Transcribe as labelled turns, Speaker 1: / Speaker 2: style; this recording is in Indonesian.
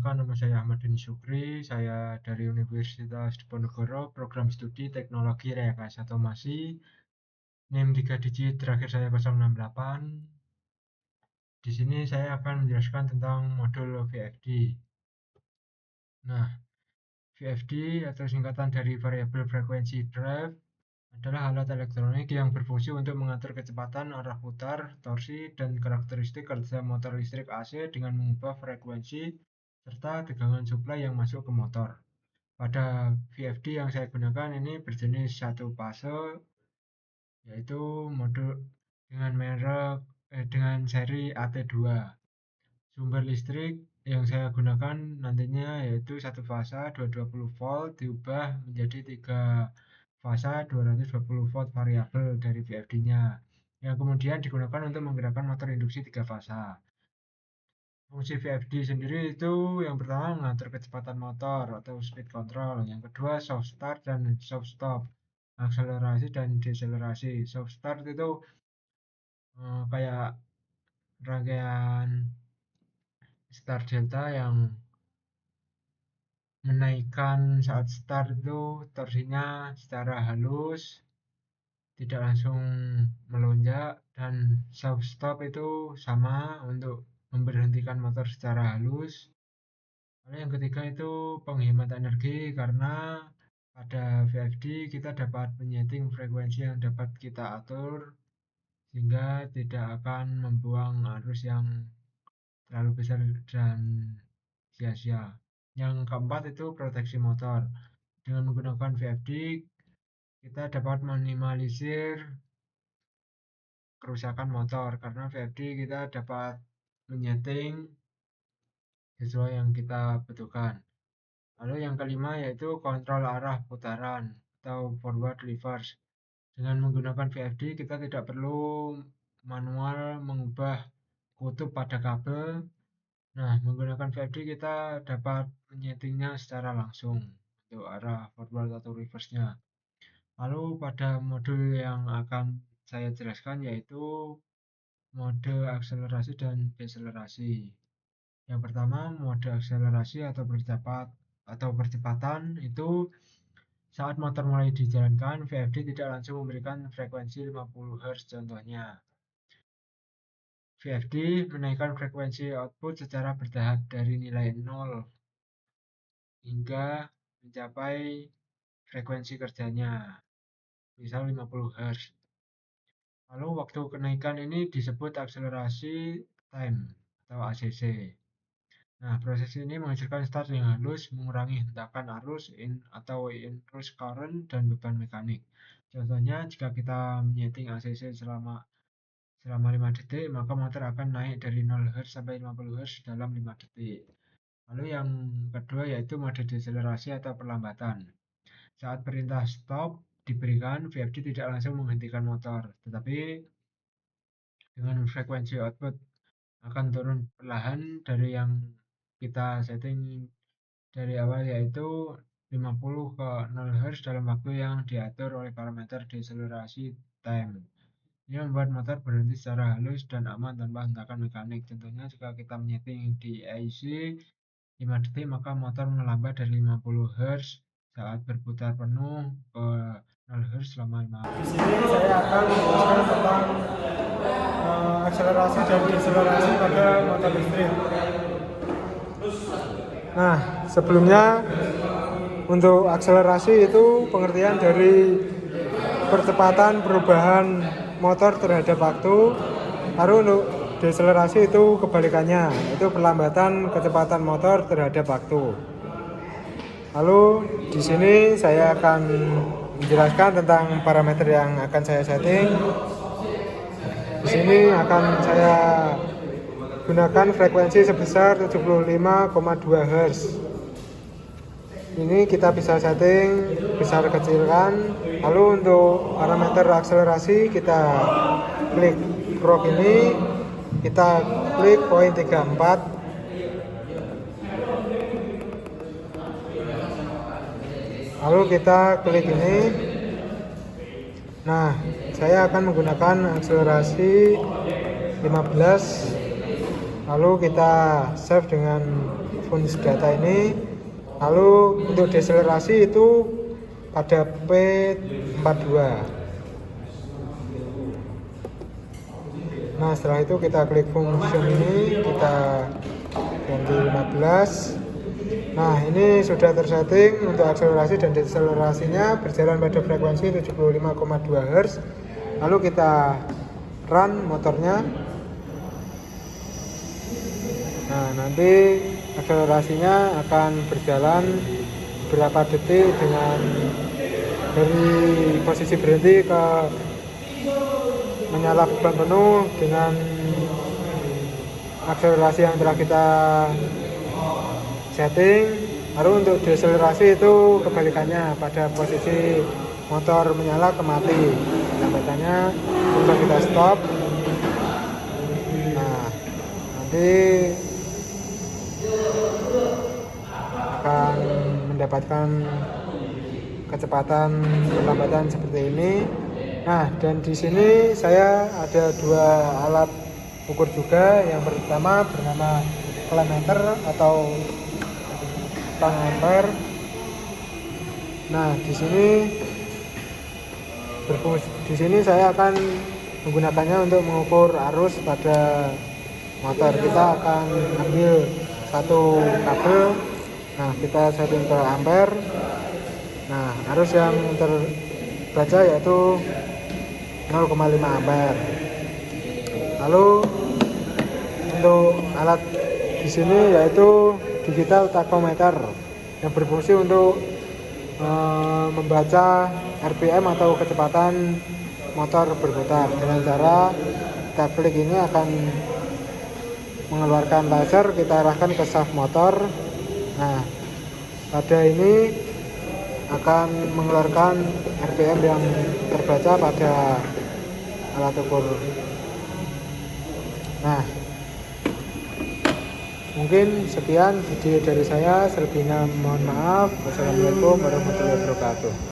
Speaker 1: Perkenalkan, nama saya Ahmad Deni Syukri. Saya dari Universitas Diponegoro, program studi Teknologi Rekayasa Otomasi. NIM 3 digit terakhir saya 068. Di sini saya akan menjelaskan tentang modul VFD. Nah, VFD atau singkatan dari Variable Frequency Drive adalah alat elektronik yang berfungsi untuk mengatur kecepatan, arah putar, torsi, dan karakteristik kerja motor listrik AC dengan mengubah frekuensi serta tegangan suplai yang masuk ke motor. Pada VFD yang saya gunakan ini berjenis satu fase, yaitu modul dengan seri AT2. Sumber listrik yang saya gunakan nantinya yaitu satu fasa 220 volt diubah menjadi 3 fasa 220 volt variabel dari VFD-nya yang kemudian digunakan untuk menggerakkan motor induksi 3 fasa. Fungsi VFD sendiri itu yang pertama mengatur kecepatan motor atau speed control, yang kedua soft start dan soft stop, akselerasi dan deselerasi. Soft start itu kayak rangkaian start delta yang menaikkan saat start itu torsinya secara halus, tidak langsung melonjak, dan soft stop itu sama untuk memberhentikan motor secara halus. Lalu yang ketiga itu penghemat energi, karena pada VFD kita dapat menyeting frekuensi yang dapat kita atur sehingga tidak akan membuang arus yang terlalu besar dan sia-sia. Yang keempat itu proteksi motor. Dengan menggunakan VFD kita dapat minimalisir kerusakan motor karena VFD kita dapat menyeting sesuai yang kita butuhkan. Lalu yang kelima yaitu kontrol arah putaran atau forward reverse. Dengan menggunakan VFD kita tidak perlu manual mengubah kutub pada kabel. Nah, menggunakan VFD kita dapat menyetingnya secara langsung untuk arah forward atau reverse-nya. Lalu pada modul yang akan saya jelaskan yaitu mode akselerasi dan deselerasi. Yang pertama, mode akselerasi atau percepatan itu saat motor mulai dijalankan, VFD tidak langsung memberikan frekuensi 50 Hz contohnya. VFD menaikkan frekuensi output secara bertahap dari nilai 0 hingga mencapai frekuensi kerjanya, misal 50 Hz. Lalu waktu kenaikan ini disebut akselerasi time atau ACC. Nah, proses ini menghasilkan start yang halus, mengurangi hentakan arus atau inrush current dan beban mekanik. Contohnya, jika kita menyeting ACC selama 5 detik, maka motor akan naik dari 0 Hz sampai 50 Hz dalam 5 detik. Lalu yang kedua yaitu mode deselerasi atau perlambatan. Saat perintah stop diberikan, VFD tidak langsung menghentikan motor, tetapi dengan frekuensi output akan turun perlahan dari yang kita setting dari awal, yaitu 50 ke 0 Hz dalam waktu yang diatur oleh parameter deselerasi time. Ini membuat motor berhenti secara halus dan aman tanpa hentakan mekanik. Contohnya jika kita menyeting di IC 5 detik, maka motor melambat dari 50 Hz saat berputar penuh ke 0 Hz selama 5 menit.
Speaker 2: Di sini saya akan menjelaskan tentang akselerasi dan deselerasi pada motor listrik. Nah, sebelumnya untuk akselerasi itu pengertian dari percepatan perubahan motor terhadap waktu. Lalu untuk deselerasi itu kebalikannya, itu perlambatan kecepatan motor terhadap waktu. Lalu di sini saya akan menjelaskan tentang parameter yang akan saya setting. Di sini akan saya gunakan frekuensi sebesar 75,2 Hz. Ini kita bisa setting besar kecilkan. Lalu untuk parameter akselerasi kita klik rock ini, kita klik poin 34. Lalu kita klik ini. Nah, saya akan menggunakan akselerasi 15. Lalu kita save dengan funds data ini. Lalu untuk deselerasi itu pada P42. Nah, setelah itu kita klik function ini, kita ganti 15. Nah, ini sudah tersetting untuk akselerasi dan deselerasinya berjalan pada frekuensi 75,2 Hz. Lalu kita run motornya. Nah, nanti akselerasinya akan berjalan berapa detik dengan dari posisi berhenti ke menyala beban penuh dengan akselerasi yang telah kita setting. Lalu untuk deselerasi itu kebalikannya, pada posisi motor menyala ke mati. Lambatannya bisa kita stop. Nah, nanti akan mendapatkan kecepatan perlambatan seperti ini. Nah, dan di sini saya ada dua alat ukur juga. Yang pertama bernama Clemeter atau tang ampere. Nah, di sini saya akan menggunakannya untuk mengukur arus pada motor. Kita akan ambil satu kabel. Nah, kita setting ke ampere. Nah, arus yang terbaca yaitu 0,5 ampere. Lalu untuk alat di sini yaitu digital tachometer yang berfungsi untuk membaca RPM atau kecepatan motor berputar. Dengan cara kita klik ini akan mengeluarkan laser, kita arahkan ke shaft motor. Nah, pada ini akan mengeluarkan RPM yang terbaca pada alat ukur. Nah, mungkin sekian video dari saya. Selebihnya mohon maaf. Wassalamualaikum warahmatullahi wabarakatuh.